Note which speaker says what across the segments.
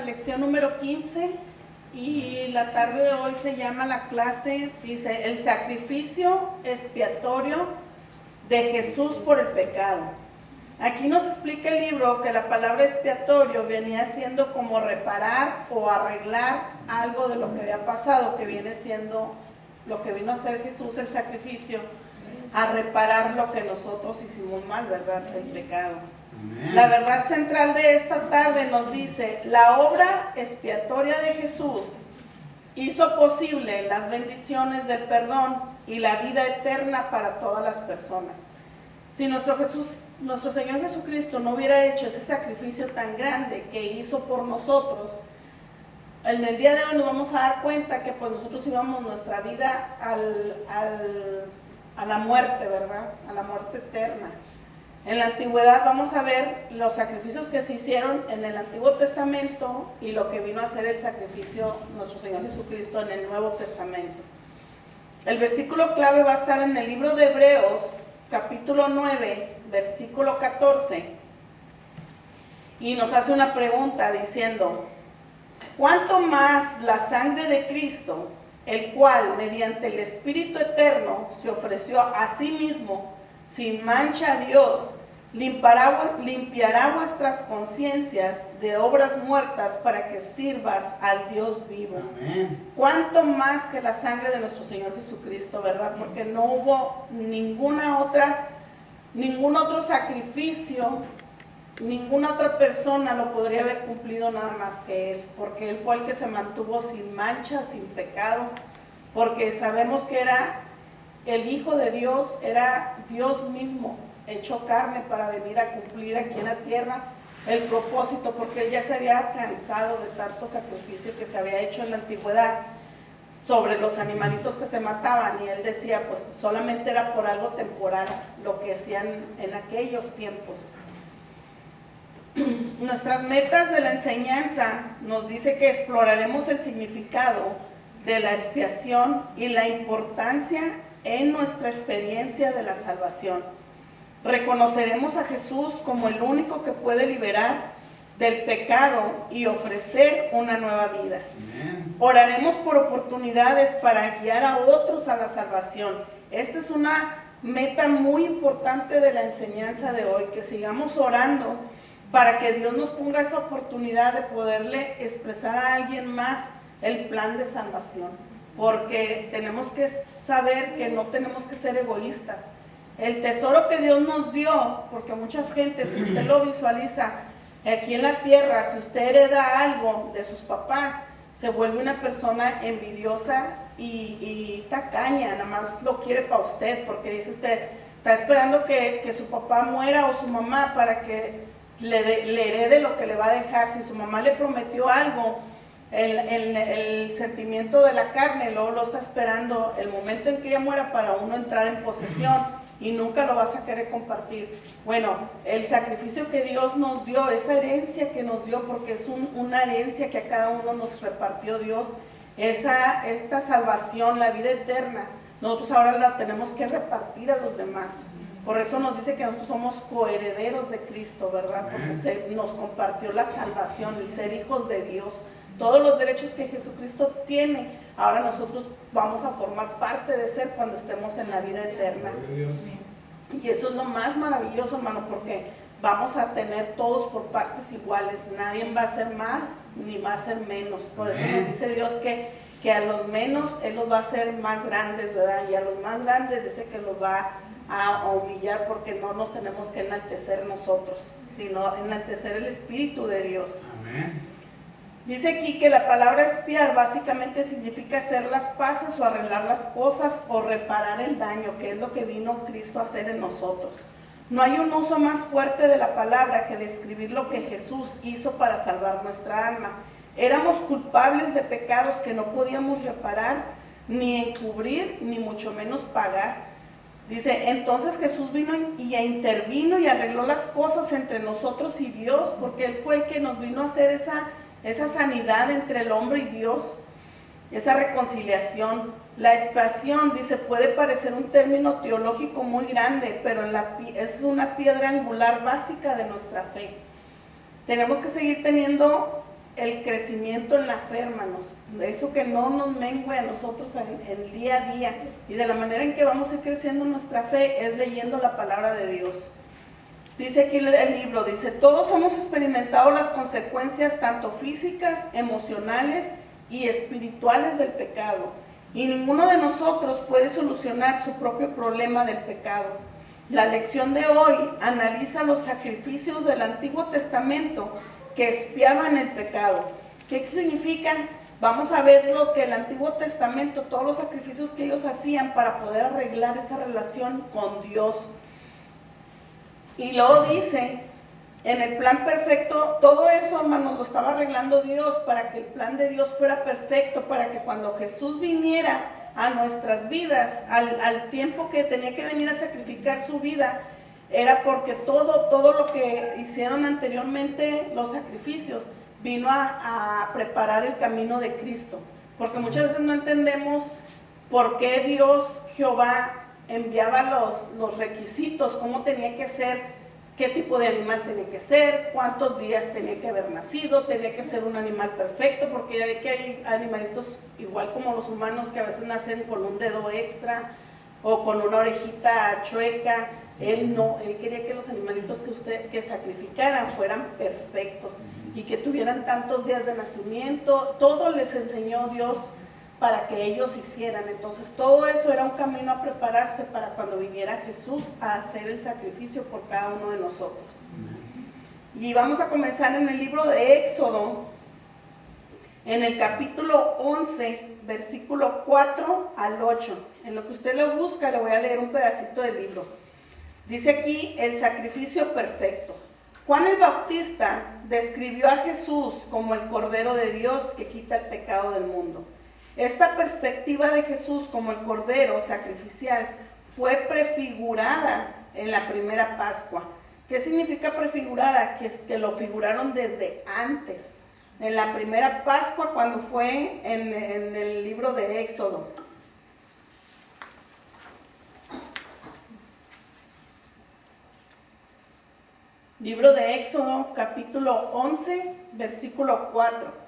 Speaker 1: lección número 15 y la tarde de hoy se llama la clase, dice, el sacrificio expiatorio de Jesús por el pecado. Aquí nos explica el libro que la palabra expiatorio venía siendo como reparar o arreglar algo de lo que había pasado, que viene siendo lo que vino a hacer Jesús, el sacrificio, a reparar lo que nosotros hicimos mal, ¿verdad? El pecado. Amén. La verdad central de esta tarde nos dice, la obra expiatoria de Jesús hizo posible las bendiciones del perdón y la vida eterna para todas las personas. Si nuestro Señor Jesucristo no hubiera hecho ese sacrificio tan grande que hizo por nosotros, en el día de hoy nos vamos a dar cuenta que pues nosotros íbamos nuestra vida a la muerte, ¿verdad? A la muerte eterna. En la antigüedad vamos a ver los sacrificios que se hicieron en el Antiguo Testamento y lo que vino a ser el sacrificio nuestro Señor Jesucristo en el Nuevo Testamento. El versículo clave va a estar en el libro de Hebreos, capítulo 9, versículo 14, y nos hace una pregunta diciendo, ¿cuánto más la sangre de Cristo, el cual mediante el Espíritu Eterno se ofreció a sí mismo sin mancha a Dios, limpiará vuestras conciencias de obras muertas para que sirvas al Dios vivo? Amén. ¿Cuánto más que la sangre de nuestro Señor Jesucristo, verdad? Porque no hubo ningún otro sacrificio, ninguna otra persona lo podría haber cumplido nada más que Él, porque Él fue el que se mantuvo sin mancha, sin pecado, porque sabemos que era el Hijo de Dios, era Dios mismo, hecho carne para venir a cumplir aquí en la tierra el propósito, porque Él ya se había cansado de tanto sacrificio que se había hecho en la antigüedad sobre los animalitos que se mataban, y Él decía, pues solamente era por algo temporal lo que hacían en aquellos tiempos. Nuestras metas de la enseñanza nos dice que exploraremos el significado de la expiación y la importancia en nuestra experiencia de la salvación. Reconoceremos a Jesús como el único que puede liberar del pecado y ofrecer una nueva vida. Amén. Oraremos por oportunidades para guiar a otros a la salvación. Esta es una meta muy importante de la enseñanza de hoy, que sigamos orando para que Dios nos ponga esa oportunidad de poderle expresar a alguien más el plan de salvación, porque tenemos que saber que no tenemos que ser egoístas. El tesoro que Dios nos dio, porque mucha gente, si usted lo visualiza aquí en la tierra, si usted hereda algo de sus papás, se vuelve una persona envidiosa y tacaña, nada más lo quiere para usted, porque dice usted, está esperando que su papá muera o su mamá para que le herede lo que le va a dejar. Si su mamá le prometió algo, el sentimiento de la carne, luego lo está esperando el momento en que ella muera para uno entrar en posesión, y nunca lo vas a querer compartir. Bueno, el sacrificio que Dios nos dio, esa herencia que nos dio, porque es una herencia que a cada uno nos repartió Dios, esta salvación, la vida eterna, nosotros ahora la tenemos que repartir a los demás. Por eso nos dice que nosotros somos coherederos de Cristo, ¿verdad? Porque nos compartió la salvación, el ser hijos de Dios. Todos los derechos que Jesucristo tiene, ahora nosotros vamos a formar parte de ser cuando estemos en la vida eterna. Y eso es lo más maravilloso, hermano, porque vamos a tener todos por partes iguales. Nadie va a ser más ni va a ser menos. Por eso nos dice Dios que a los menos Él los va a hacer más grandes, ¿verdad? Y a los más grandes dice que los va a humillar, porque no nos tenemos que enaltecer nosotros, sino enaltecer el Espíritu de Dios. Amén. Dice aquí que la palabra expiar básicamente significa hacer las paces o arreglar las cosas o reparar el daño, que es lo que vino Cristo a hacer en nosotros. No hay un uso más fuerte de la palabra que describir lo que Jesús hizo para salvar nuestra alma. Éramos culpables de pecados que no podíamos reparar, ni encubrir, ni mucho menos pagar. Dice, entonces Jesús vino y intervino y arregló las cosas entre nosotros y Dios, porque Él fue el que nos vino a hacer esa sanidad entre el hombre y Dios, esa reconciliación. La expiación, dice, puede parecer un término teológico muy grande, pero es una piedra angular básica de nuestra fe. Tenemos que seguir teniendo el crecimiento en la fe, hermanos. Eso que no nos mengue a nosotros en el día a día. Y de la manera en que vamos a ir creciendo nuestra fe es leyendo la palabra de Dios. Dice aquí el libro, dice, todos hemos experimentado las consecuencias tanto físicas, emocionales y espirituales del pecado. Y ninguno de nosotros puede solucionar su propio problema del pecado. La lección de hoy analiza los sacrificios del Antiguo Testamento que expiaban el pecado. ¿Qué significan? Vamos a ver lo que el Antiguo Testamento, todos los sacrificios que ellos hacían para poder arreglar esa relación con Dios. Y luego dice, en el plan perfecto, todo eso, hermanos, lo estaba arreglando Dios para que el plan de Dios fuera perfecto, para que cuando Jesús viniera a nuestras vidas, al tiempo que tenía que venir a sacrificar su vida, era porque todo lo que hicieron anteriormente, los sacrificios, vino a preparar el camino de Cristo. Porque muchas veces no entendemos por qué Dios, Jehová, enviaba los requisitos, cómo tenía que ser, qué tipo de animal tenía que ser, cuántos días tenía que haber nacido, tenía que ser un animal perfecto, porque ya ve que hay animalitos igual como los humanos que a veces nacen con un dedo extra o con una orejita chueca. Él no, él quería que los animalitos que sacrificaran fueran perfectos y que tuvieran tantos días de nacimiento. Todo les enseñó Dios para que ellos hicieran. Entonces todo eso era un camino a prepararse para cuando viniera Jesús a hacer el sacrificio por cada uno de nosotros. Y vamos a comenzar en el libro de Éxodo, en el capítulo 11, versículo 4 al 8. En lo que usted lo busca, le voy a leer un pedacito del libro. Dice aquí, el sacrificio perfecto. Juan el Bautista describió a Jesús como el Cordero de Dios que quita el pecado del mundo. Esta perspectiva de Jesús como el Cordero sacrificial fue prefigurada en la primera Pascua. ¿Qué significa prefigurada? Que lo figuraron desde antes, en la primera Pascua, cuando fue en el libro de Éxodo. Libro de Éxodo, capítulo 11, versículo 4.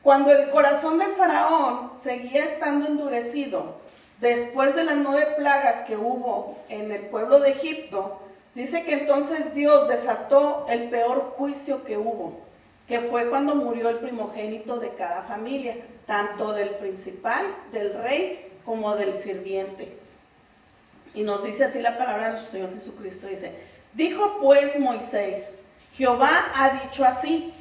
Speaker 1: Cuando el corazón del faraón seguía estando endurecido, después de las 9 plagas que hubo en el pueblo de Egipto, dice que entonces Dios desató el peor juicio que hubo, que fue cuando murió el primogénito de cada familia, tanto del principal, del rey, como del sirviente. Y nos dice así la palabra de nuestro Señor Jesucristo, dice, dijo pues Moisés, Jehová ha dicho así,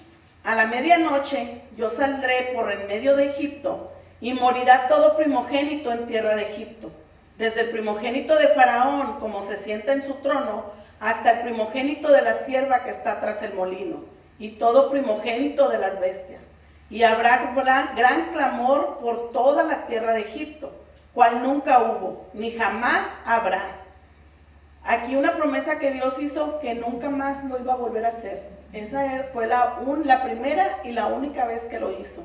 Speaker 1: a la medianoche yo saldré por en medio de Egipto y morirá todo primogénito en tierra de Egipto, desde el primogénito de Faraón, como se sienta en su trono, hasta el primogénito de la sierva que está tras el molino, y todo primogénito de las bestias. Y habrá gran clamor por toda la tierra de Egipto, cual nunca hubo, ni jamás habrá. Aquí una promesa que Dios hizo que nunca más lo iba a volver a hacer. Esa fue la primera y la única vez que lo hizo.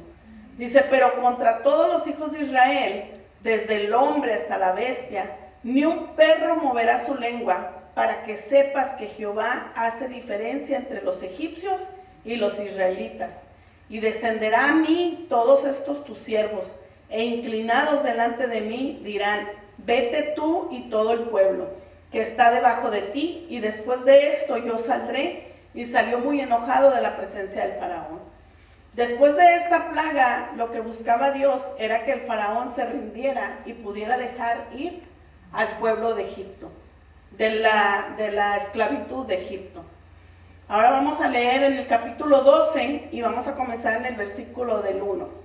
Speaker 1: Dice, pero contra todos los hijos de Israel, desde el hombre hasta la bestia, ni un perro moverá su lengua, para que sepas que Jehová hace diferencia entre los egipcios y los israelitas. Y descenderá a mí todos estos tus siervos, e inclinados delante de mí dirán, vete tú y todo el pueblo que está debajo de ti, y después de esto yo saldré. Y salió muy enojado de la presencia del faraón. Después de esta plaga, lo que buscaba Dios era que el faraón se rindiera y pudiera dejar ir al pueblo de Egipto, de la esclavitud de Egipto. Ahora vamos a leer en el capítulo 12 y vamos a comenzar en el versículo del 1.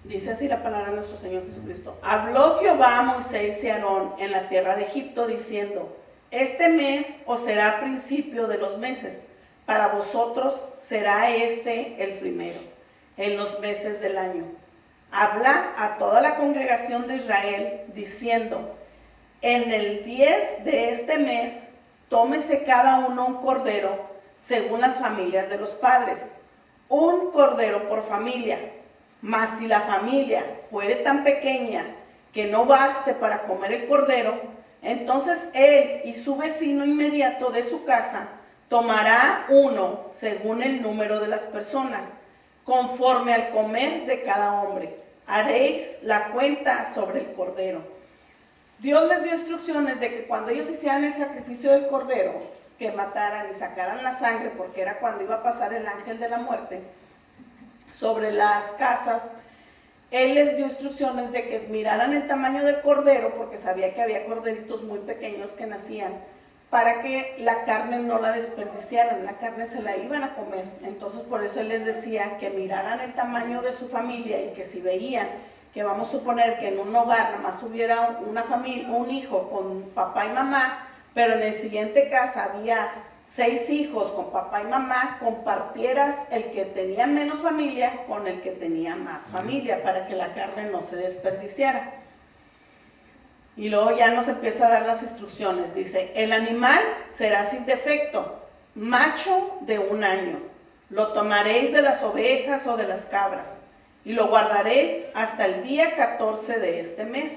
Speaker 1: Dice así la palabra de nuestro Señor Jesucristo. Habló Jehová a Moisés y a Aarón en la tierra de Egipto, diciendo, este mes os será principio de los meses, para vosotros será este el primero, en los meses del año. Habla a toda la congregación de Israel, diciendo, en el 10 de este mes, tómese cada uno un cordero, según las familias de los padres, un cordero por familia. Mas si la familia fuere tan pequeña que no baste para comer el cordero, Entonces él y su vecino inmediato de su casa tomará uno según el número de las personas, conforme al comer de cada hombre. Haréis la cuenta sobre el cordero. Dios les dio instrucciones de que cuando ellos hicieran el sacrificio del cordero, que mataran y sacaran la sangre, porque era cuando iba a pasar el ángel de la muerte sobre las casas. Él les dio instrucciones de que miraran el tamaño del cordero, porque sabía que había corderitos muy pequeños que nacían, para que la carne no la desperdiciaran, la carne se la iban a comer. Entonces por eso él les decía que miraran el tamaño de su familia y que si veían que, vamos a suponer que en un hogar nada más hubiera una familia, un hijo con papá y mamá, pero en el siguiente casa había 6 hijos con papá y mamá, compartieras el que tenía menos familia con el que tenía más familia, para que la carne no se desperdiciara. Y luego ya nos empieza a dar las instrucciones. Dice, el animal será sin defecto, macho de 1 año. Lo tomaréis de las ovejas o de las cabras, y lo guardaréis hasta el día 14 de este mes.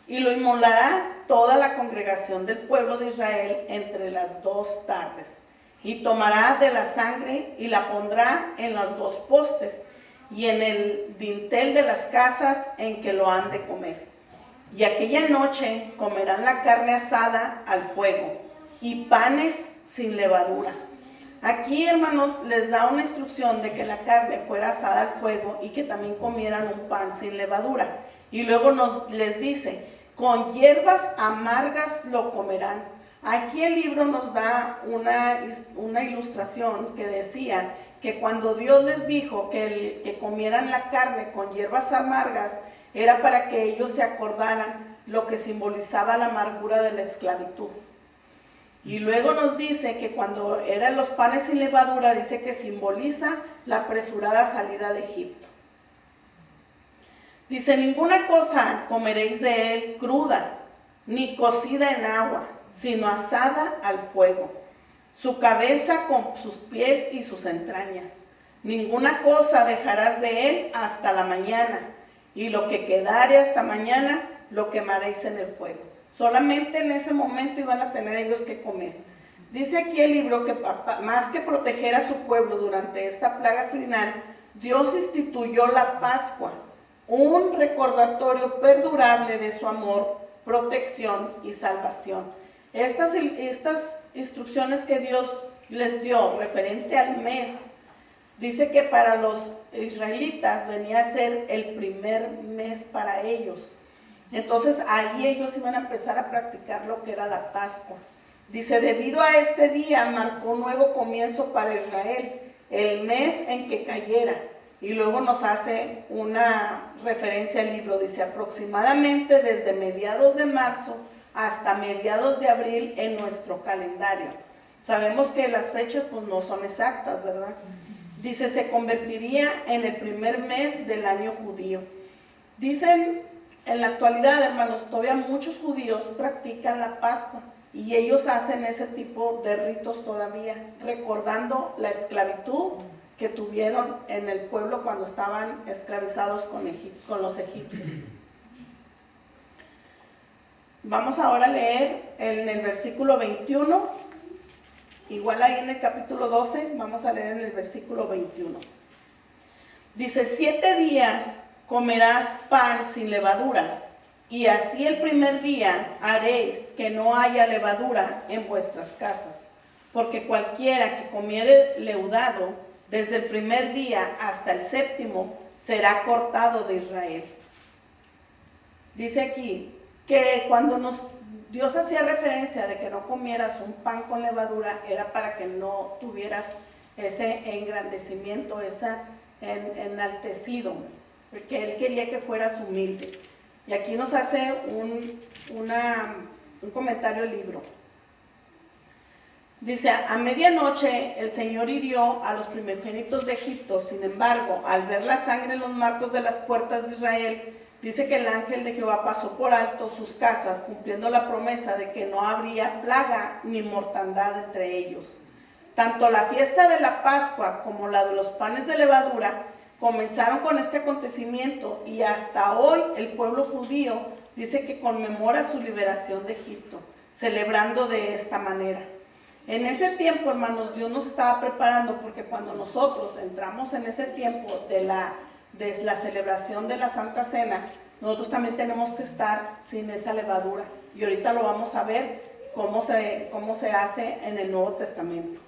Speaker 1: Y lo inmolará toda la congregación del pueblo de Israel entre las 2 tardes. Y tomará de la sangre y la pondrá en los 2 postes y en el dintel de las casas en que lo han de comer. Y aquella noche comerán la carne asada al fuego y panes sin levadura. Aquí, hermanos, les da una instrucción de que la carne fuera asada al fuego y que también comieran un pan sin levadura. Y luego les dice, con hierbas amargas lo comerán. Aquí el libro nos da una ilustración que decía que cuando Dios les dijo que comieran la carne con hierbas amargas, era para que ellos se acordaran lo que simbolizaba la amargura de la esclavitud. Y luego nos dice que cuando eran los panes sin levadura, dice que simboliza la apresurada salida de Egipto. Dice, ninguna cosa comeréis de él cruda, ni cocida en agua, sino asada al fuego. Su cabeza con sus pies y sus entrañas. Ninguna cosa dejarás de él hasta la mañana, y lo que quedare hasta mañana lo quemaréis en el fuego. Solamente en ese momento iban a tener ellos que comer. Dice aquí el libro que más que proteger a su pueblo durante esta plaga final, Dios instituyó la Pascua, un recordatorio perdurable de su amor, protección y salvación. Estas instrucciones que Dios les dio referente al mes, dice que para los israelitas venía a ser el primer mes para ellos. Entonces ahí ellos iban a empezar a practicar lo que era la Pascua. Dice, debido a este día marcó un nuevo comienzo para Israel, el mes en que cayera. Y luego nos hace una referencia al libro, dice, aproximadamente desde mediados de marzo hasta mediados de abril en nuestro calendario. Sabemos que las fechas pues no son exactas, ¿verdad? Dice, se convertiría en el primer mes del año judío. Dicen, en la actualidad, hermanos, todavía muchos judíos practican la Pascua y ellos hacen ese tipo de ritos todavía, recordando la esclavitud que tuvieron en el pueblo cuando estaban esclavizados con los egipcios. Vamos ahora a leer en el versículo 21, igual ahí en el capítulo 12, vamos a leer en el versículo 21. Dice, 7 días comerás pan sin levadura, y así el primer día haréis que no haya levadura en vuestras casas, porque cualquiera que comiere leudado desde el primer día hasta el 7º será cortado de Israel. Dice aquí que cuando Dios hacía referencia de que no comieras un pan con levadura, era para que no tuvieras ese engrandecimiento, ese enaltecido, porque Él quería que fueras humilde. Y aquí nos hace un comentario el libro. Dice, a medianoche el Señor hirió a los primogénitos de Egipto. Sin embargo, al ver la sangre en los marcos de las puertas de Israel, dice que el ángel de Jehová pasó por alto sus casas, cumpliendo la promesa de que no habría plaga ni mortandad entre ellos. Tanto la fiesta de la Pascua como la de los panes de levadura comenzaron con este acontecimiento, y hasta hoy el pueblo judío dice que conmemora su liberación de Egipto, celebrando de esta manera. En ese tiempo, hermanos, Dios nos estaba preparando, porque cuando nosotros entramos en ese tiempo de la celebración de la Santa Cena, nosotros también tenemos que estar sin esa levadura. Y ahorita lo vamos a ver cómo se hace en el Nuevo Testamento.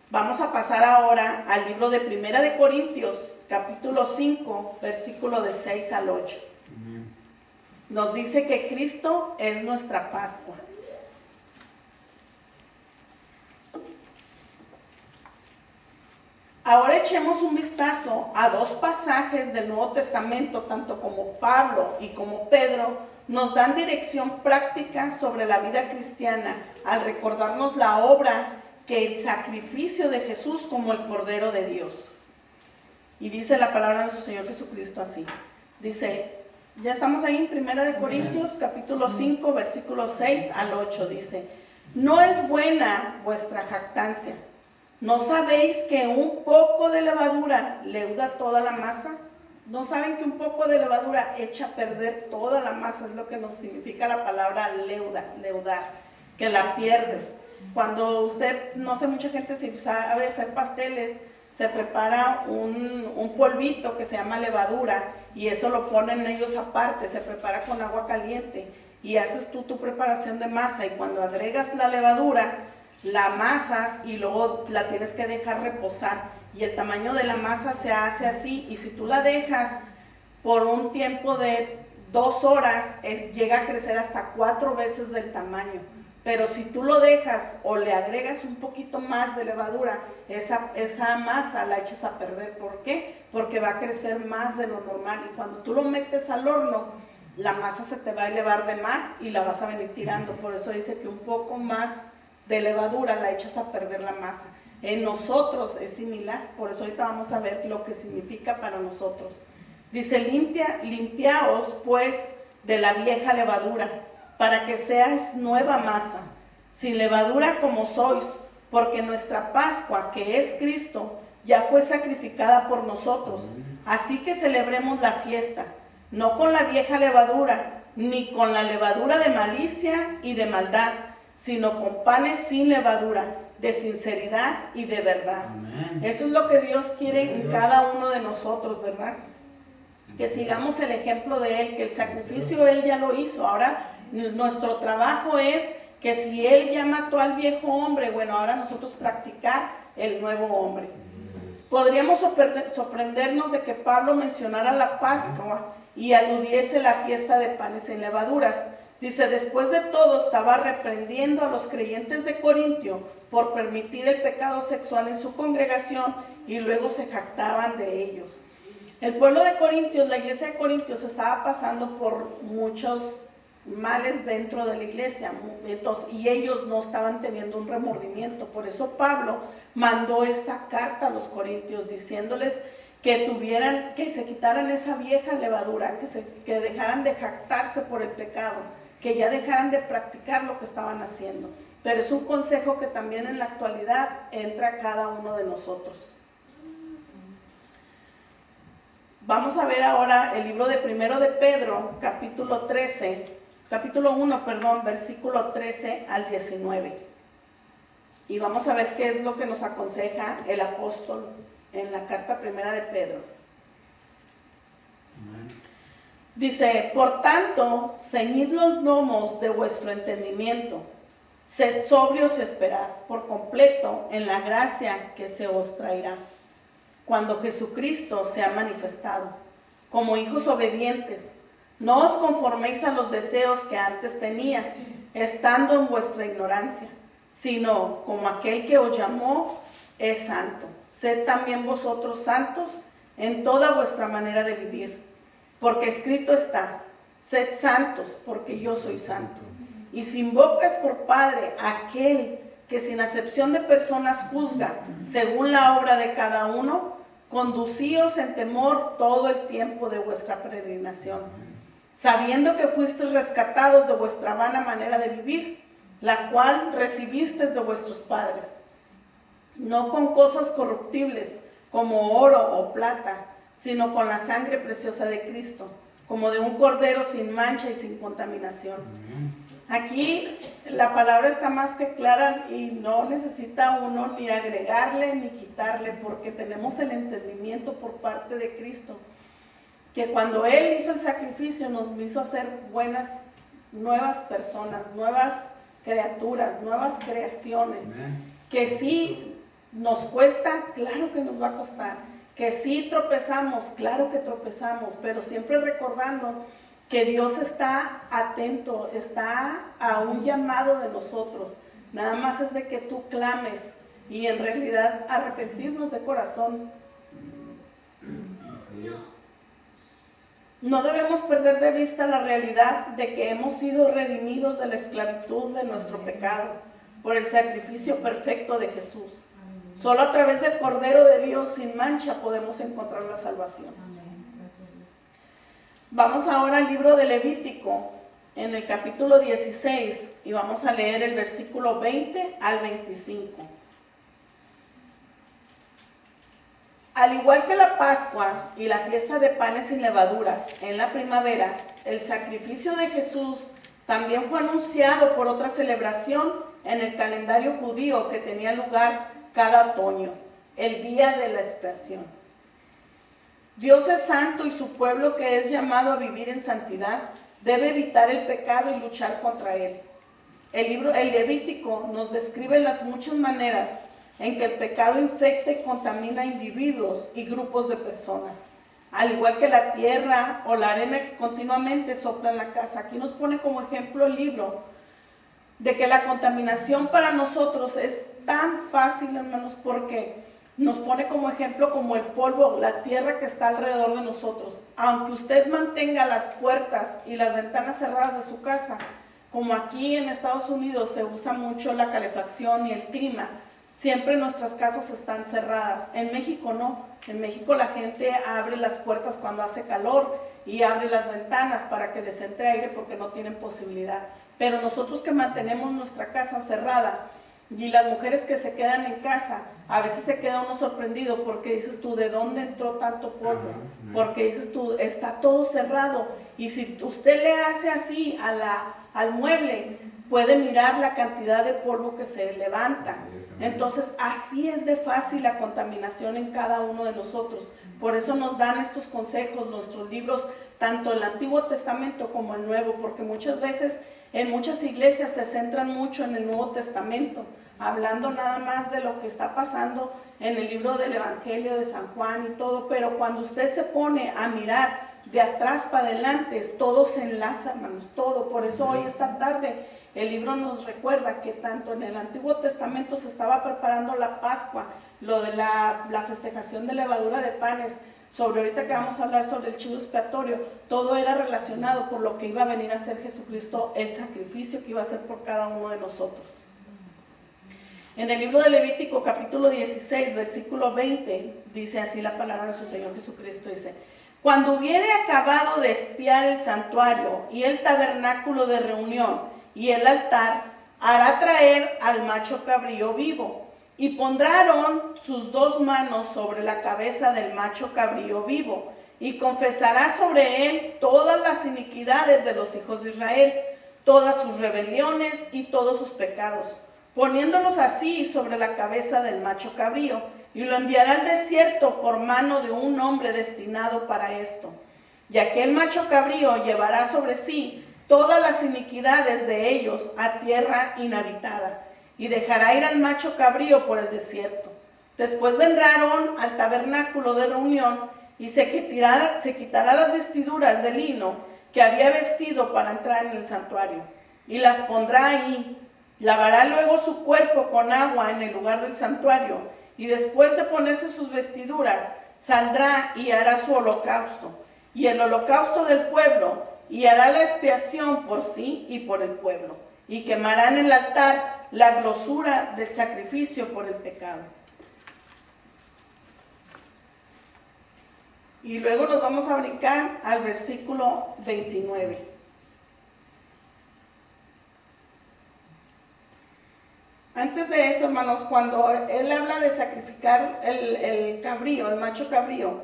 Speaker 1: Vamos a pasar ahora al libro de Primera de Corintios, capítulo 5, versículo de 6 al 8. Nos dice que Cristo es nuestra Pascua. Ahora echemos un vistazo a dos pasajes del Nuevo Testamento, tanto como Pablo y como Pedro, nos dan dirección práctica sobre la vida cristiana al recordarnos la obra que el sacrificio de Jesús como el Cordero de Dios. Y dice la palabra de nuestro Señor Jesucristo así. Dice, ya estamos ahí en Primera de Corintios, capítulo 5, versículos 6 al 8, dice, no es buena vuestra jactancia. ¿No sabéis que un poco de levadura leuda toda la masa? ¿No saben que un poco de levadura echa a perder toda la masa? Es lo que nos significa la palabra leudar, que la pierdes. Cuando usted, no sé, mucha gente si sabe hacer pasteles, se prepara un polvito que se llama levadura y eso lo ponen ellos aparte, se prepara con agua caliente y haces tú tu preparación de masa y cuando agregas la levadura, la amasas y luego la tienes que dejar reposar y el tamaño de la masa se hace así y si tú la dejas por un tiempo de 2 horas, llega a crecer hasta 4 veces del tamaño. Pero si tú lo dejas o le agregas un poquito más de levadura, esa masa la echas a perder. ¿Por qué? Porque va a crecer más de lo normal. Y cuando tú lo metes al horno, la masa se te va a elevar de más y la vas a venir tirando. Por eso dice que un poco más de levadura la echas a perder la masa. En nosotros es similar. Por eso ahorita vamos a ver lo que significa para nosotros. Dice, limpiaos pues de la vieja levadura, para que seas nueva masa, sin levadura como sois, porque nuestra Pascua, que es Cristo, ya fue sacrificada por nosotros. Así que celebremos la fiesta, no con la vieja levadura, ni con la levadura de malicia y de maldad, sino con panes sin levadura, de sinceridad y de verdad. Amén. Eso es lo que Dios quiere en cada uno de nosotros, ¿verdad? Que sigamos el ejemplo de Él, que el sacrificio Él ya lo hizo. Ahora nuestro trabajo es que si Él ya mató al viejo hombre, bueno, ahora nosotros practicar el nuevo hombre. Podríamos sorprendernos de que Pablo mencionara la Pascua y aludiese la fiesta de panes sin levaduras. Dice, después de todo estaba reprendiendo a los creyentes de Corintio por permitir el pecado sexual en su congregación y luego se jactaban de ellos. El pueblo de Corintios, la iglesia de Corintios estaba pasando por muchos males dentro de la iglesia, y ellos no estaban teniendo un remordimiento. Por eso Pablo mandó esta carta a los corintios diciéndoles que se quitaran esa vieja levadura, que dejaran de jactarse por el pecado, que ya dejaran de practicar lo que estaban haciendo. Pero es un consejo que también en la actualidad entra a cada uno de nosotros. Vamos a ver ahora el libro de Primero de Pedro, capítulo 1, versículo 13 al 19. Y vamos a ver qué es lo que nos aconseja el apóstol en la carta primera de Pedro. Dice, por tanto, ceñid los lomos de vuestro entendimiento, sed sobrios y esperad por completo en la gracia que se os traerá, cuando Jesucristo sea manifestado. Como hijos obedientes, no os conforméis a los deseos que antes tenías, estando en vuestra ignorancia, sino como aquel que os llamó es santo. Sed también vosotros santos en toda vuestra manera de vivir, porque escrito está, sed santos porque yo soy santo. Y si invocas por Padre a aquel que sin acepción de personas juzga según la obra de cada uno, conducíos en temor todo el tiempo de vuestra peregrinación, sabiendo que fuisteis rescatados de vuestra vana manera de vivir, la cual recibisteis de vuestros padres, no con cosas corruptibles como oro o plata, sino con la sangre preciosa de Cristo, como de un cordero sin mancha y sin contaminación. Aquí la palabra está más que clara y no necesita uno ni agregarle ni quitarle, porque tenemos el entendimiento por parte de Cristo, que cuando Él hizo el sacrificio nos hizo hacer buenas, nuevas personas, nuevas criaturas, nuevas creaciones. Que sí nos cuesta, claro que nos va a costar. Que sí tropezamos, claro que tropezamos, pero siempre recordando que Dios está atento, está a un llamado de nosotros. Nada más es de que tú clames y en realidad arrepentirnos de corazón. No debemos perder de vista la realidad de que hemos sido redimidos de la esclavitud de nuestro pecado por el sacrificio perfecto de Jesús. Solo a través del Cordero de Dios sin mancha podemos encontrar la salvación. Vamos ahora al libro de Levítico, en el capítulo 16, y vamos a leer el versículo 20 al 25. Al igual que la Pascua y la fiesta de panes sin levaduras en la primavera, el sacrificio de Jesús también fue anunciado por otra celebración en el calendario judío que tenía lugar cada otoño, el día de la expiación. Dios es santo y su pueblo, que es llamado a vivir en santidad, debe evitar el pecado y luchar contra él. El Levítico nos describe las muchas maneras en que el pecado infecta y contamina a individuos y grupos de personas, al igual que la tierra o la arena que continuamente sopla en la casa. Aquí nos pone como ejemplo el libro de que la contaminación para nosotros es tan fácil, hermanos, porque nos pone como ejemplo como el polvo, la tierra que está alrededor de nosotros. Aunque usted mantenga las puertas y las ventanas cerradas de su casa, como aquí en Estados Unidos se usa mucho la calefacción y el clima, siempre nuestras casas están cerradas. En México no. En México la gente abre las puertas cuando hace calor y abre las ventanas para que les entre aire porque no tienen posibilidad. Pero nosotros que mantenemos nuestra casa cerrada, y las mujeres que se quedan en casa, a veces se queda uno sorprendido porque dices tú, ¿de dónde entró tanto polvo? Porque dices tú, está todo cerrado. Y si usted le hace así al mueble, puede mirar la cantidad de polvo que se levanta. Entonces, así es de fácil la contaminación en cada uno de nosotros. Por eso nos dan estos consejos, nuestros libros, tanto el Antiguo Testamento como el Nuevo, porque muchas veces en muchas iglesias se centran mucho en el Nuevo Testamento, hablando nada más de lo que está pasando en el libro del Evangelio de San Juan y todo, pero cuando usted se pone a mirar de atrás para adelante, todo se enlaza, hermanos, todo. Por eso hoy, esta tarde, el libro nos recuerda que tanto en el Antiguo Testamento se estaba preparando la Pascua, lo de la festejación de levadura de panes, sobre ahorita que vamos a hablar sobre el chivo expiatorio, todo era relacionado por lo que iba a venir a hacer Jesucristo, el sacrificio que iba a hacer por cada uno de nosotros. En el libro de Levítico capítulo 16, versículo 20, dice así la palabra de nuestro Señor Jesucristo, dice: cuando hubiere acabado de expiar el santuario y el tabernáculo de reunión y el altar, hará traer al macho cabrío vivo, y pondrá Aarón sus 2 manos sobre la cabeza del macho cabrío vivo, y confesará sobre él todas las iniquidades de los hijos de Israel, todas sus rebeliones y todos sus pecados, poniéndolos así sobre la cabeza del macho cabrío, y lo enviará al desierto por mano de un hombre destinado para esto. Y aquel macho cabrío llevará sobre sí todas las iniquidades de ellos a tierra inhabitada, y dejará ir al macho cabrío por el desierto. Después vendrá Aarón al tabernáculo de reunión y se quitará las vestiduras de lino que había vestido para entrar en el santuario, y las pondrá ahí. Lavará luego su cuerpo con agua en el lugar del santuario, y después de ponerse sus vestiduras, saldrá y hará su holocausto, y el holocausto del pueblo, y hará la expiación por sí y por el pueblo, y quemará en el altar la grosura del sacrificio por el pecado. Y luego nos vamos a brincar al versículo 29. Antes de eso, hermanos, cuando él habla de sacrificar el cabrío, el macho cabrío,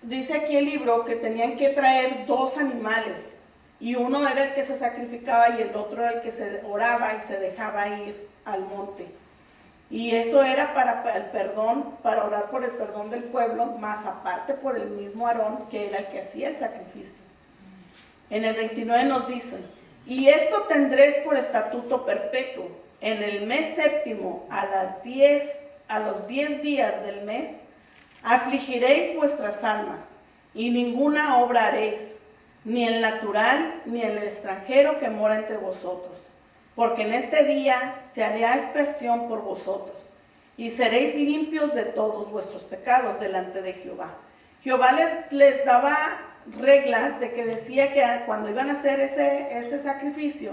Speaker 1: dice aquí el libro que tenían que traer 2 animales, y uno era el que se sacrificaba y el otro era el que se oraba y se dejaba ir al monte. Y eso era para el perdón, para orar por el perdón del pueblo, más aparte por el mismo Aarón, que era el que hacía el sacrificio. En el 29 nos dicen: y esto tendréis por estatuto perpetuo: en el mes séptimo, a los 10 días del mes, afligiréis vuestras almas, y ninguna obra haréis, ni el natural, ni el extranjero que mora entre vosotros. Porque en este día se hará expiación por vosotros, y seréis limpios de todos vuestros pecados delante de Jehová. Jehová les daba reglas de que decía que cuando iban a hacer ese sacrificio,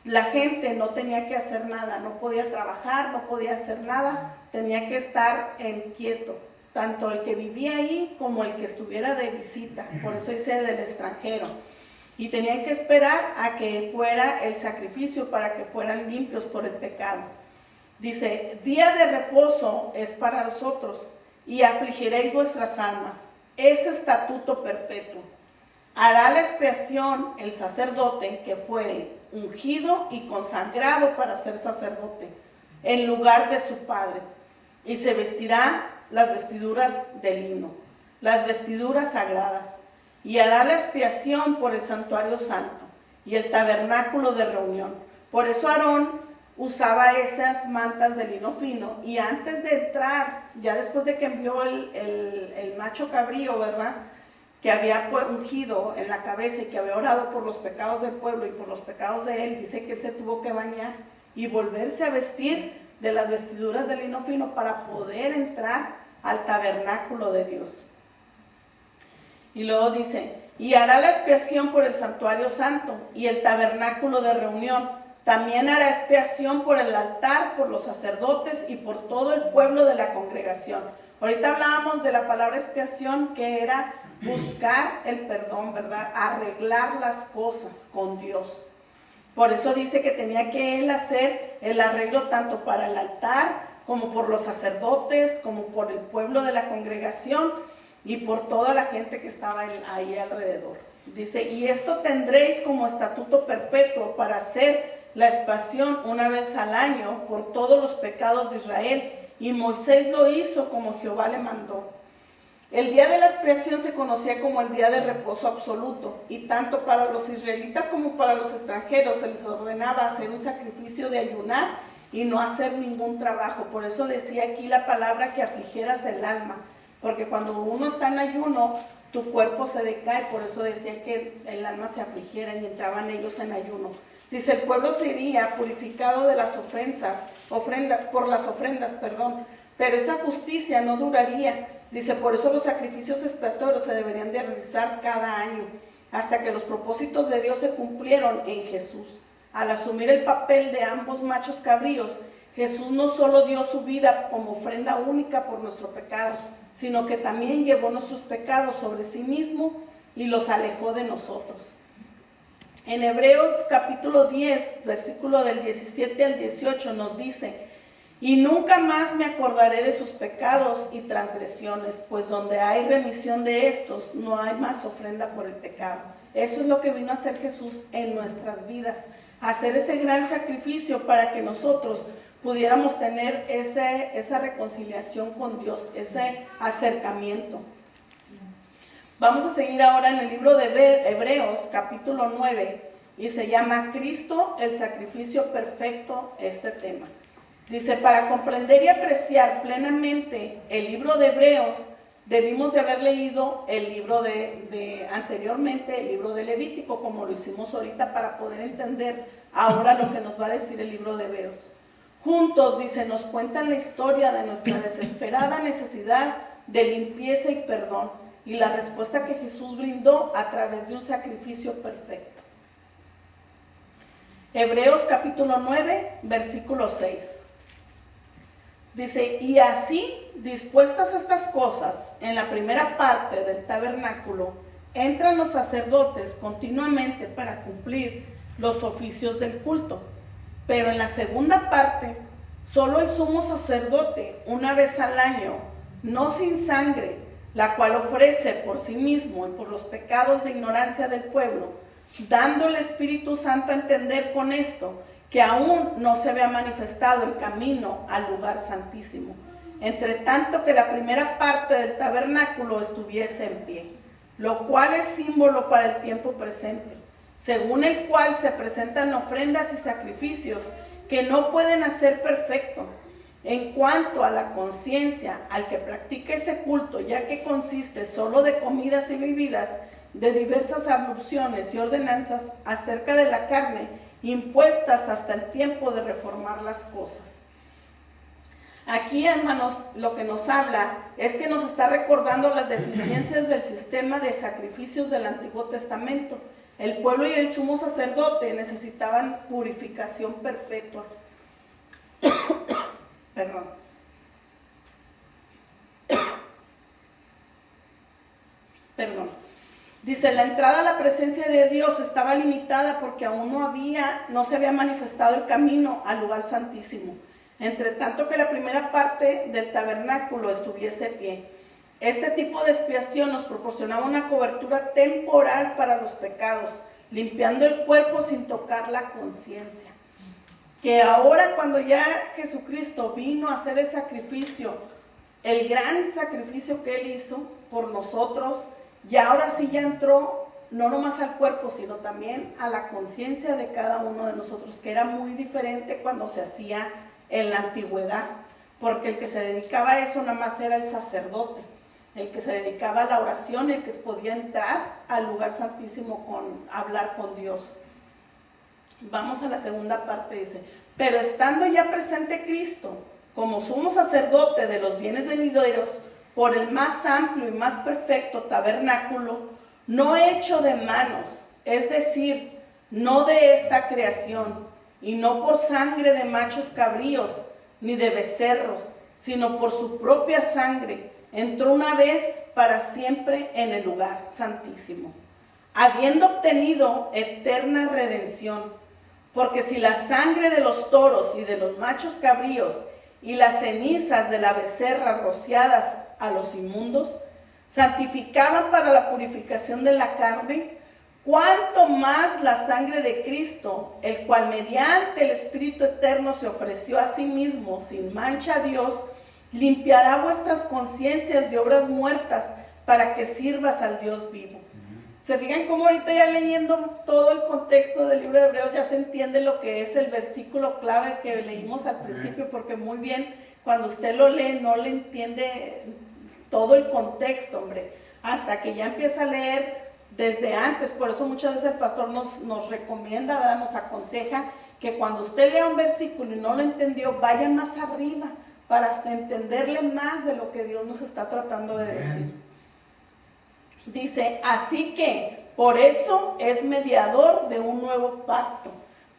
Speaker 1: la gente no tenía que hacer nada, no podía trabajar, no podía hacer nada, tenía que estar en quieto, tanto el que vivía ahí como el que estuviera de visita, por eso dice del extranjero. Y tenían que esperar a que fuera el sacrificio para que fueran limpios por el pecado. Dice: día de reposo es para vosotros, y afligiréis vuestras almas. Es estatuto perpetuo. Hará la expiación el sacerdote que fuere ungido y consagrado para ser sacerdote, en lugar de su padre, y se vestirá las vestiduras de lino, las vestiduras sagradas, y hará la expiación por el santuario santo y el tabernáculo de reunión. Por eso Aarón usaba esas mantas de lino fino, y antes de entrar, ya después de que envió el macho cabrío, ¿verdad?, que había ungido en la cabeza y que había orado por los pecados del pueblo y por los pecados de él, dice que él se tuvo que bañar y volverse a vestir de las vestiduras de lino fino para poder entrar al tabernáculo de Dios. Y luego dice: y hará la expiación por el santuario santo y el tabernáculo de reunión. También hará expiación por el altar, por los sacerdotes y por todo el pueblo de la congregación. Ahorita hablábamos de la palabra expiación, que era buscar el perdón, ¿verdad? Arreglar las cosas con Dios. Por eso dice que tenía que él hacer el arreglo tanto para el altar, como por los sacerdotes, como por el pueblo de la congregación y por toda la gente que estaba ahí alrededor. Dice: y esto tendréis como estatuto perpetuo para hacer la expiación una vez al año por todos los pecados de Israel. Y Moisés lo hizo como Jehová le mandó. El día de la expiación se conocía como el día de reposo absoluto, y tanto para los israelitas como para los extranjeros se les ordenaba hacer un sacrificio de ayunar y no hacer ningún trabajo. Por eso decía aquí la palabra que afligieras el alma, porque cuando uno está en ayuno, tu cuerpo se decae. Por eso decía que el alma se afligiera, y entraban ellos en ayuno. Dice: el pueblo sería purificado de las por las ofrendas, pero esa justicia no duraría. Dice: por eso los sacrificios expiatorios se deberían de realizar cada año, hasta que los propósitos de Dios se cumplieron en Jesús. Al asumir el papel de ambos machos cabríos, Jesús no solo dio su vida como ofrenda única por nuestro pecado, sino que también llevó nuestros pecados sobre sí mismo y los alejó de nosotros. En Hebreos capítulo 10, versículo del 17 al 18 nos dice: y nunca más me acordaré de sus pecados y transgresiones, pues donde hay remisión de estos, no hay más ofrenda por el pecado. Eso es lo que vino a hacer Jesús en nuestras vidas, hacer ese gran sacrificio para que nosotros pudiéramos tener esa reconciliación con Dios, ese acercamiento. Vamos a seguir ahora en el libro de Hebreos, capítulo 9, y se llama Cristo, el sacrificio perfecto, este tema. Dice: para comprender y apreciar plenamente el libro de Hebreos, debimos de haber leído el libro anteriormente, el libro de Levítico, como lo hicimos ahorita, para poder entender ahora lo que nos va a decir el libro de Hebreos. Juntos, dice, nos cuentan la historia de nuestra desesperada necesidad de limpieza y perdón, y la respuesta que Jesús brindó a través de un sacrificio perfecto. Hebreos capítulo 9, versículo 6. Dice: y así, dispuestas estas cosas, en la primera parte del tabernáculo, entran los sacerdotes continuamente para cumplir los oficios del culto. Pero en la segunda parte, solo el sumo sacerdote, una vez al año, no sin sangre, la cual ofrece por sí mismo y por los pecados de ignorancia del pueblo, dando el Espíritu Santo a entender con esto que aún no se había manifestado el camino al lugar santísimo, entre tanto que la primera parte del tabernáculo estuviese en pie, lo cual es símbolo para el tiempo presente, según el cual se presentan ofrendas y sacrificios que no pueden hacer perfecto. En cuanto a la conciencia, al que practica ese culto, ya que consiste solo de comidas y bebidas, de diversas abluciones y ordenanzas acerca de la carne, impuestas hasta el tiempo de reformar las cosas. Aquí, hermanos, lo que nos habla es que nos está recordando las deficiencias del sistema de sacrificios del Antiguo Testamento. El pueblo y el sumo sacerdote necesitaban purificación perpetua. Perdón. Dice, la entrada a la presencia de Dios estaba limitada porque aún no se había manifestado el camino al lugar santísimo, entre tanto que la primera parte del tabernáculo estuviese en pie. Este tipo de expiación nos proporcionaba una cobertura temporal para los pecados, limpiando el cuerpo sin tocar la conciencia. Que ahora, cuando ya Jesucristo vino a hacer el sacrificio, el gran sacrificio que Él hizo por nosotros, y ahora sí ya entró no nomás al cuerpo, sino también a la conciencia de cada uno de nosotros, que era muy diferente cuando se hacía en la antigüedad, porque el que se dedicaba a eso nada más era el sacerdote, el que se dedicaba a la oración, el que podía entrar al lugar santísimo con hablar con Dios. Vamos a la segunda parte, dice, pero estando ya presente Cristo como sumo sacerdote de los bienes venideros, por el más amplio y más perfecto tabernáculo, no hecho de manos, es decir, no de esta creación, y no por sangre de machos cabríos, ni de becerros, sino por su propia sangre, entró una vez para siempre en el lugar santísimo, habiendo obtenido eterna redención. Porque si la sangre de los toros y de los machos cabríos y las cenizas de la becerra rociadas a los inmundos santificaban para la purificación de la carne, cuánto más la sangre de Cristo, el cual mediante el Espíritu Eterno se ofreció a sí mismo sin mancha a Dios, limpiará vuestras conciencias de obras muertas para que sirvas al Dios vivo. ¿Se fijan cómo ahorita ya leyendo todo el contexto del libro de Hebreos ya se entiende lo que es el versículo clave que leímos al principio? Porque muy bien, cuando usted lo lee no le entiende todo el contexto, hombre, hasta que ya empieza a leer desde antes. Por eso muchas veces el pastor nos recomienda, ¿verdad? Nos aconseja que cuando usted lea un versículo y no lo entendió, vaya más arriba para hasta entenderle más de lo que Dios nos está tratando de decir. Dice, así que por eso es mediador de un nuevo pacto,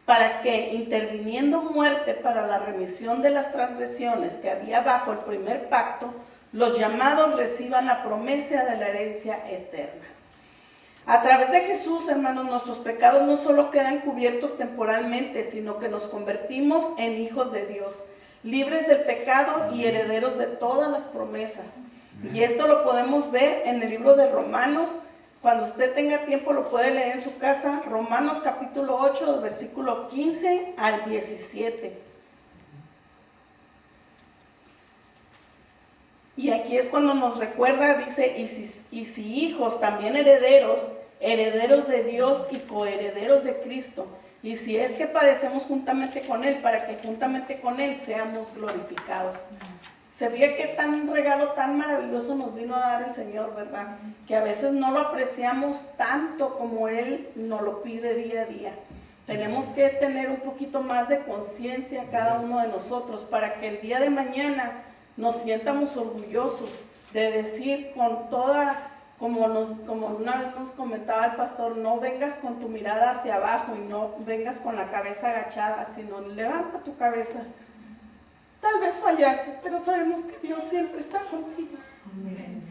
Speaker 1: para que interviniendo muerte para la remisión de las transgresiones que había bajo el primer pacto, los llamados reciban la promesa de la herencia eterna. A través de Jesús, hermanos, nuestros pecados no solo quedan cubiertos temporalmente, sino que nos convertimos en hijos de Dios, libres del pecado y herederos de todas las promesas. Y esto lo podemos ver en el libro de Romanos. Cuando usted tenga tiempo lo puede leer en su casa. Romanos capítulo 8, versículo 15 al 17. Y aquí es cuando nos recuerda, dice, y si hijos, también herederos, herederos de Dios y coherederos de Cristo. Y si es que padecemos juntamente con Él, para que juntamente con Él seamos glorificados. Se fija qué tan regalo tan maravilloso nos vino a dar el Señor, ¿verdad? Que a veces no lo apreciamos tanto como Él nos lo pide día a día. Tenemos que tener un poquito más de conciencia cada uno de nosotros para que el día de mañana nos sientamos orgullosos de decir con toda, como una vez nos comentaba el pastor, no vengas con tu mirada hacia abajo y no vengas con la cabeza agachada, sino levanta tu cabeza. Tal vez fallaste, pero sabemos que Dios siempre está contigo. Amén.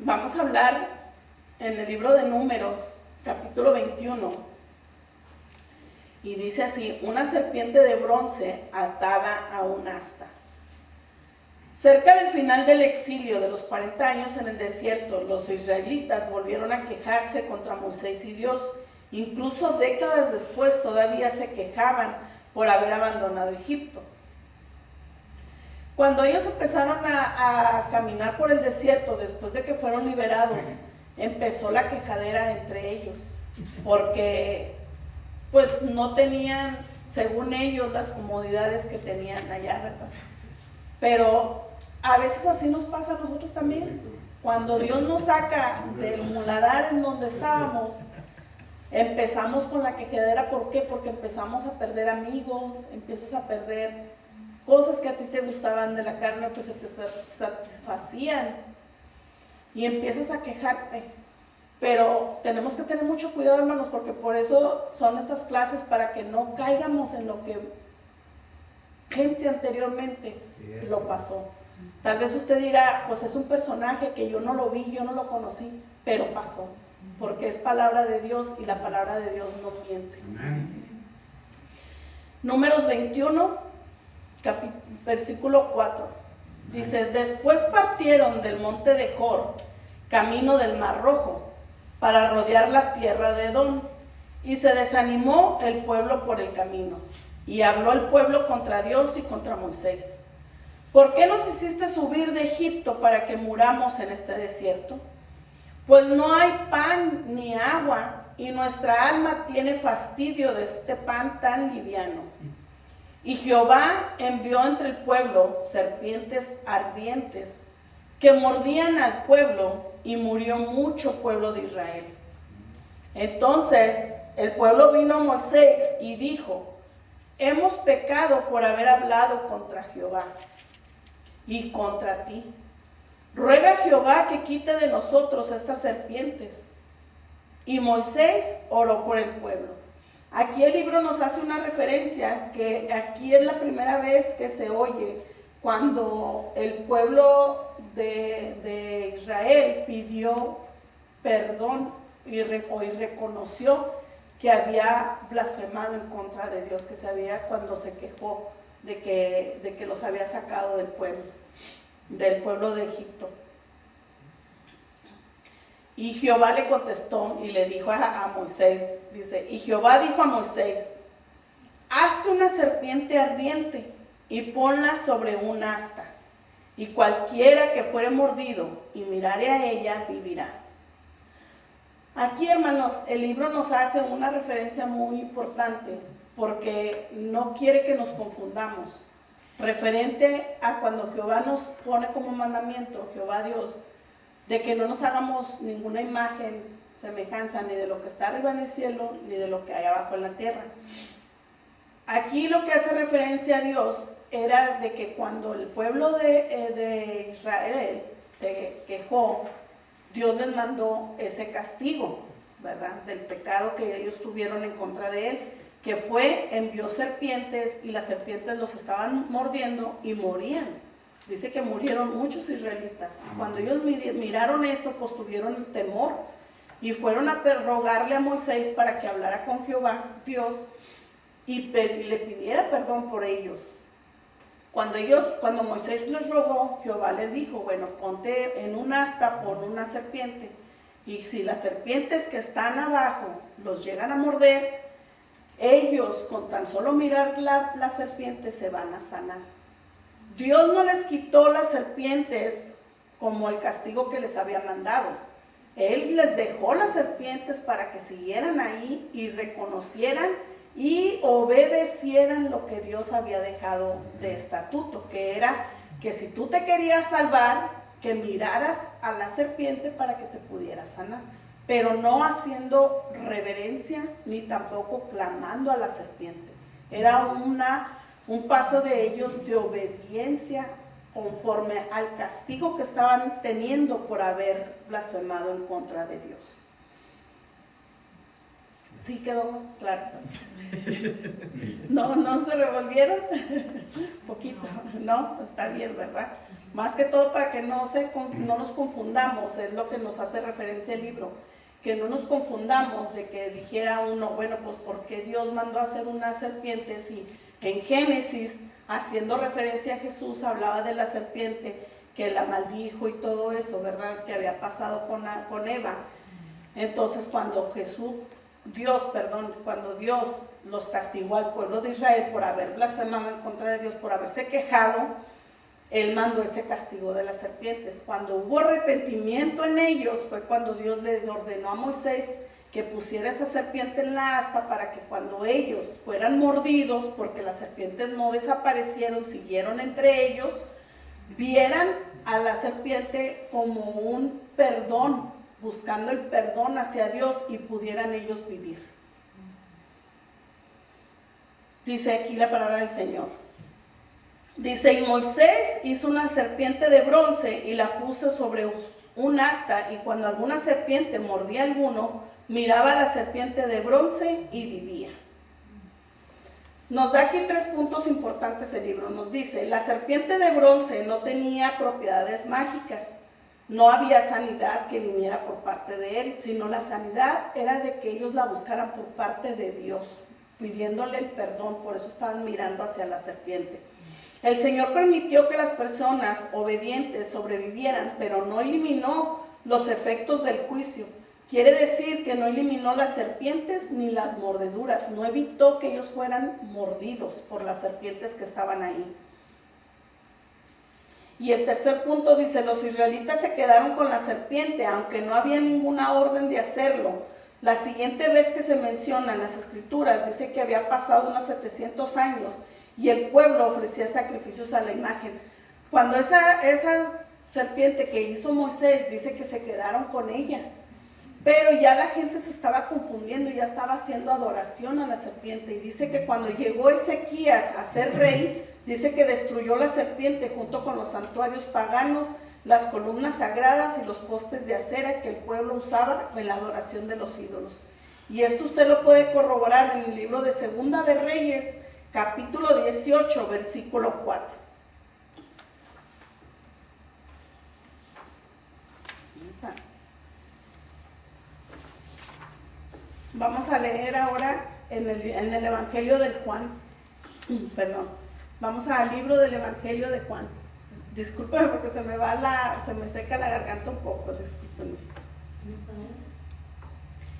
Speaker 1: Vamos a hablar en el libro de Números, capítulo 21, y dice así: una serpiente de bronce atada a un asta. Cerca del final del exilio de los 40 años en el desierto, los israelitas volvieron a quejarse contra Moisés y Dios. Incluso décadas después todavía se quejaban por haber abandonado Egipto. Cuando ellos empezaron a caminar por el desierto, después de que fueron liberados, empezó la quejadera entre ellos, porque pues no tenían, según ellos, las comodidades que tenían allá, ¿verdad? Pero a veces así nos pasa a nosotros también. Cuando Dios nos saca del muladar en donde estábamos, empezamos con la quejadera. ¿Por qué? Porque empezamos a perder amigos, empiezas a perder cosas que a ti te gustaban de la carne, que se te satisfacían, y empiezas a quejarte. Pero tenemos que tener mucho cuidado, hermanos, porque por eso son estas clases, para que no caigamos en lo que gente anteriormente lo pasó. Tal vez usted dirá, pues es un personaje que yo no lo vi, yo no lo conocí, pero pasó, porque es palabra de Dios y la palabra de Dios no miente. Números 21, versículo 4, dice: después partieron del monte de Jor, camino del Mar Rojo, para rodear la tierra de Edom, y se desanimó el pueblo por el camino, y habló el pueblo contra Dios y contra Moisés: ¿por qué nos hiciste subir de Egipto para que muramos en este desierto? Pues no hay pan ni agua, y nuestra alma tiene fastidio de este pan tan liviano. Y Jehová envió entre el pueblo serpientes ardientes que mordían al pueblo, y murió mucho pueblo de Israel. Entonces el pueblo vino a Moisés y dijo: hemos pecado por haber hablado contra Jehová y contra ti. Ruega a Jehová que quite de nosotros estas serpientes. Y Moisés oró por el pueblo. Aquí el libro nos hace una referencia, que aquí es la primera vez que se oye cuando el pueblo de Israel pidió perdón y reconoció que había blasfemado en contra de Dios, que se había, cuando se quejó de que los había sacado del pueblo de Egipto. Y Jehová le contestó y le dijo a Moisés, dice: y Jehová dijo a Moisés: hazte una serpiente ardiente y ponla sobre un asta, y cualquiera que fuere mordido y mirare a ella vivirá. Aquí, hermanos, el libro nos hace una referencia muy importante, porque no quiere que nos confundamos, referente a cuando Jehová nos pone como mandamiento, Jehová Dios, de que no nos hagamos ninguna imagen, semejanza, ni de lo que está arriba en el cielo, ni de lo que hay abajo en la tierra. Aquí lo que hace referencia a Dios era de que cuando el pueblo de Israel se quejó, Dios les mandó ese castigo, ¿verdad?, del pecado que ellos tuvieron en contra de él, que fue, envió serpientes, y las serpientes los estaban mordiendo y morían. Dice que murieron muchos israelitas. Cuando ellos miraron eso, pues tuvieron temor y fueron a rogarle a Moisés para que hablara con Jehová, Dios, y le pidiera perdón por ellos. Cuando Moisés les rogó, Jehová les dijo: bueno, ponte en un asta, pon una serpiente, y si las serpientes que están abajo los llegan a morder, ellos con tan solo mirar la serpiente se van a sanar. Dios no les quitó las serpientes como el castigo que les había mandado. Él les dejó las serpientes para que siguieran ahí y reconocieran y obedecieran lo que Dios había dejado de estatuto, que era que si tú te querías salvar, que miraras a la serpiente para que te pudieras sanar, pero no haciendo reverencia ni tampoco clamando a la serpiente. Era un paso de ellos de obediencia conforme al castigo que estaban teniendo por haber blasfemado en contra de Dios. ¿Sí quedó claro? No se revolvieron. Poquito, no, está bien, ¿verdad? Más que todo para que no nos confundamos, es lo que nos hace referencia el libro, que no nos confundamos de que dijera uno, bueno, pues ¿por qué Dios mandó a hacer una serpiente? Si en Génesis, haciendo referencia a Jesús, hablaba de la serpiente que la maldijo y todo eso, ¿verdad? Que había pasado con Eva. Entonces cuando Dios los castigó al pueblo de Israel por haber blasfemado en contra de Dios, por haberse quejado, Él mandó ese castigo de las serpientes. Cuando hubo arrepentimiento en ellos, fue cuando Dios le ordenó a Moisés que pusiera esa serpiente en la asta para que cuando ellos fueran mordidos, porque las serpientes no desaparecieron, siguieron entre ellos, vieran a la serpiente como un perdón, buscando el perdón hacia Dios y pudieran ellos vivir. Dice aquí la palabra del Señor. Dice, y Moisés hizo una serpiente de bronce y la puso sobre un asta, y cuando alguna serpiente mordía a alguno, miraba a la serpiente de bronce y vivía. Nos da aquí 3 puntos importantes el libro. Nos dice, la serpiente de bronce no tenía propiedades mágicas. No había sanidad que viniera por parte de él, sino la sanidad era de que ellos la buscaran por parte de Dios, pidiéndole el perdón. Por eso estaban mirando hacia la serpiente. El Señor permitió que las personas obedientes sobrevivieran, pero no eliminó los efectos del juicio. Quiere decir que no eliminó las serpientes ni las mordeduras, no evitó que ellos fueran mordidos por las serpientes que estaban ahí. Y el tercer punto dice, los israelitas se quedaron con la serpiente, aunque no había ninguna orden de hacerlo. La siguiente vez que se menciona en las escrituras, dice que había pasado unos 700 años y el pueblo ofrecía sacrificios a la imagen. Cuando esa serpiente que hizo Moisés, dice que se quedaron con ella. Pero ya la gente se estaba confundiendo, ya estaba haciendo adoración a la serpiente. Y dice que cuando llegó Ezequías a ser rey, dice que destruyó la serpiente junto con los santuarios paganos, las columnas sagradas y los postes de acera que el pueblo usaba en la adoración de los ídolos. Y esto usted lo puede corroborar en el libro de Segunda de Reyes, capítulo 18, versículo 4. Vamos a leer ahora en el Evangelio de Juan. Vamos al libro del Evangelio de Juan. Discúlpeme porque se me seca la garganta un poco, discúlpenme.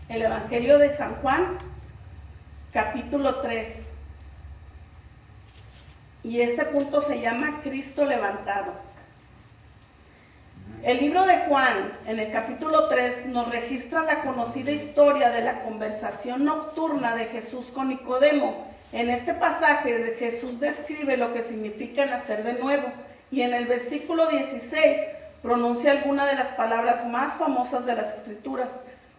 Speaker 1: El Evangelio de San Juan, capítulo 3. Y este punto se llama Cristo levantado. El libro de Juan, en el capítulo 3, nos registra la conocida historia de la conversación nocturna de Jesús con Nicodemo. En este pasaje Jesús describe lo que significa nacer de nuevo, y en el versículo 16 pronuncia algunas de las palabras más famosas de las Escrituras.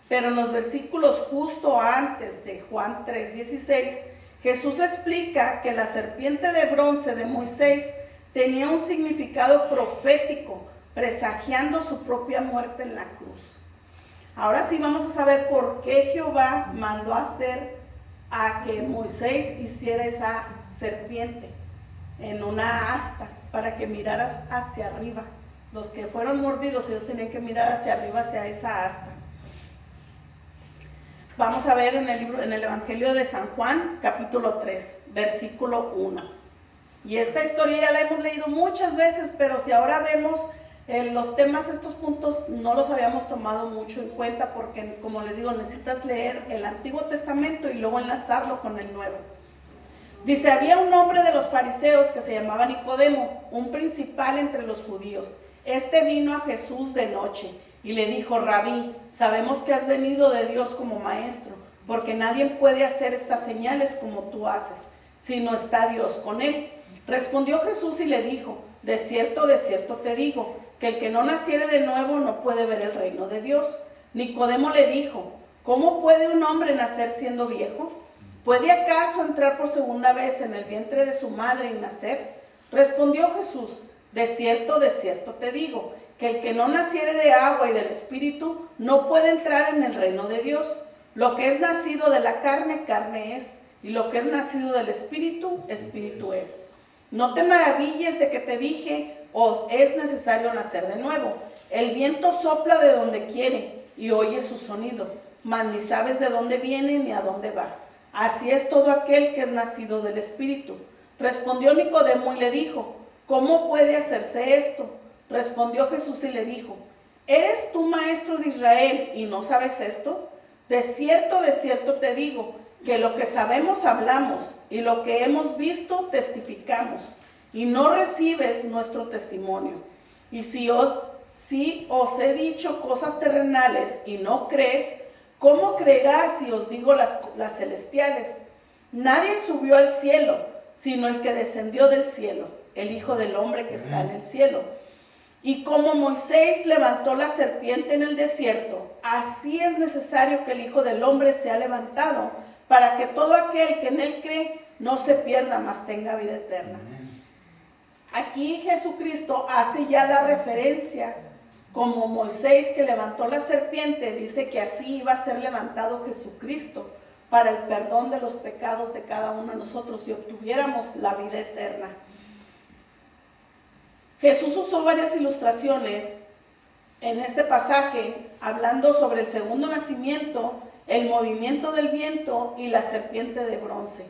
Speaker 1: Pero en los versículos justo antes de Juan 3:16, Jesús explica que la serpiente de bronce de Moisés tenía un significado profético, presagiando su propia muerte en la cruz. Ahora sí vamos a saber por qué Jehová mandó hacer a que Moisés hiciera esa serpiente en una asta, para que miraras hacia arriba. Los que fueron mordidos, ellos tenían que mirar hacia arriba, hacia esa asta. Vamos a ver en el Evangelio de San Juan, capítulo 3, versículo 1. Y esta historia ya la hemos leído muchas veces, pero si ahora vemos los temas, estos puntos no los habíamos tomado mucho en cuenta porque, como les digo, necesitas leer el Antiguo Testamento y luego enlazarlo con el Nuevo. Dice, había un hombre de los fariseos que se llamaba Nicodemo, un principal entre los judíos. Este vino a Jesús de noche y le dijo, Rabí, sabemos que has venido de Dios como maestro, porque nadie puede hacer estas señales como tú haces, si no está Dios con él. Respondió Jesús y le dijo, de cierto te digo, que el que no naciere de nuevo no puede ver el reino de Dios. Nicodemo le dijo, ¿cómo puede un hombre nacer siendo viejo? ¿Puede acaso entrar por segunda vez en el vientre de su madre y nacer? Respondió Jesús, de cierto te digo, que el que no naciere de agua y del Espíritu no puede entrar en el reino de Dios. Lo que es nacido de la carne, carne es, y lo que es nacido del Espíritu, Espíritu es. No te maravilles de que te dije, o es necesario nacer de nuevo. El viento sopla de donde quiere y oye su sonido, mas ni sabes de dónde viene ni a dónde va. Así es todo aquel que es nacido del Espíritu. Respondió Nicodemo y le dijo: ¿cómo puede hacerse esto? Respondió Jesús y le dijo: ¿eres tú maestro de Israel y no sabes esto? De cierto te digo, que lo que sabemos hablamos, y lo que hemos visto testificamos, y no recibes nuestro testimonio. Y si os he dicho cosas terrenales y no crees, ¿cómo creerás si os digo las celestiales? Nadie subió al cielo, sino el que descendió del cielo, el Hijo del Hombre que está en el cielo. Y como Moisés levantó la serpiente en el desierto, así es necesario que el Hijo del Hombre sea levantado, para que todo aquel que en él cree no se pierda, mas tenga vida eterna. Aquí Jesucristo hace ya la referencia, como Moisés que levantó la serpiente, dice que así iba a ser levantado Jesucristo para el perdón de los pecados de cada uno de nosotros y obtuviéramos la vida eterna. Jesús usó varias ilustraciones en este pasaje, hablando sobre el segundo nacimiento, el movimiento del viento y la serpiente de bronce.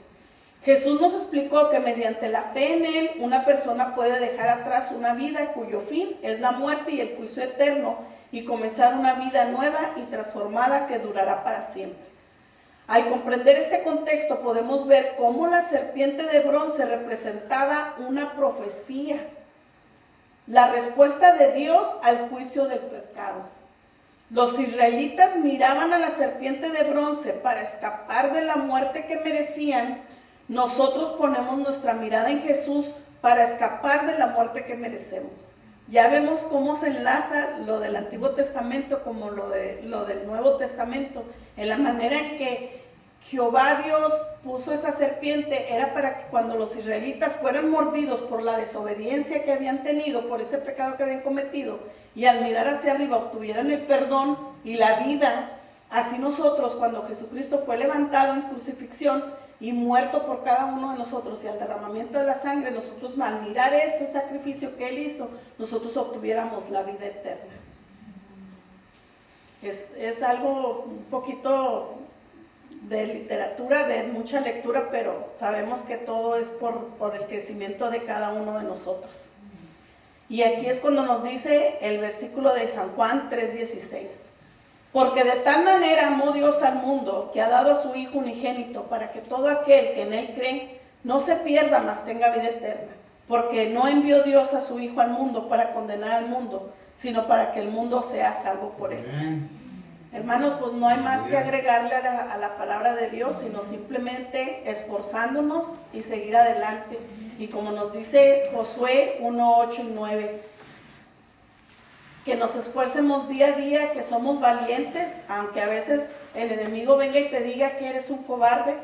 Speaker 1: Jesús nos explicó que mediante la fe en Él, una persona puede dejar atrás una vida cuyo fin es la muerte y el juicio eterno, y comenzar una vida nueva y transformada que durará para siempre. Al comprender este contexto, podemos ver cómo la serpiente de bronce representaba una profecía, la respuesta de Dios al juicio del pecado. Los israelitas miraban a la serpiente de bronce para escapar de la muerte que merecían. Nosotros ponemos nuestra mirada en Jesús para escapar de la muerte que merecemos. Ya vemos cómo se enlaza lo del Antiguo Testamento como lo del Nuevo Testamento, en la manera en que Jehová Dios puso esa serpiente era para que cuando los israelitas fueran mordidos por la desobediencia que habían tenido, por ese pecado que habían cometido, y al mirar hacia arriba obtuvieran el perdón y la vida. Así nosotros, cuando Jesucristo fue levantado en crucifixión y muerto por cada uno de nosotros, y al derramamiento de la sangre, nosotros al mirar ese sacrificio que Él hizo, nosotros obtuviéramos la vida eterna. Es algo un poquito de literatura, de mucha lectura, pero sabemos que todo es por el crecimiento de cada uno de nosotros. Y aquí es cuando nos dice el versículo de San Juan 3:16. Porque de tal manera amó Dios al mundo, que ha dado a su Hijo unigénito, para que todo aquel que en Él cree no se pierda, mas tenga vida eterna. Porque no envió Dios a su Hijo al mundo para condenar al mundo, sino para que el mundo sea salvo por Él. Hermanos, pues no hay más que agregarle a la palabra de Dios, sino simplemente esforzándonos y seguir adelante. Y como nos dice Josué 1:8 y 9, que nos esfuercemos día a día, que somos valientes, aunque a veces el enemigo venga y te diga que eres un cobarde,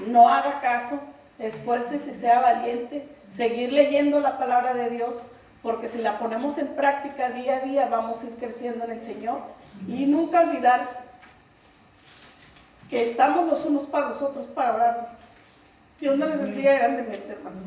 Speaker 1: no haga caso, esfuércese y sea valiente, seguir leyendo la palabra de Dios, porque si la ponemos en práctica día a día vamos a ir creciendo en el Señor. Y nunca olvidar que estamos los unos para los otros para orar. Dios nos les bendiga grandemente, hermanos.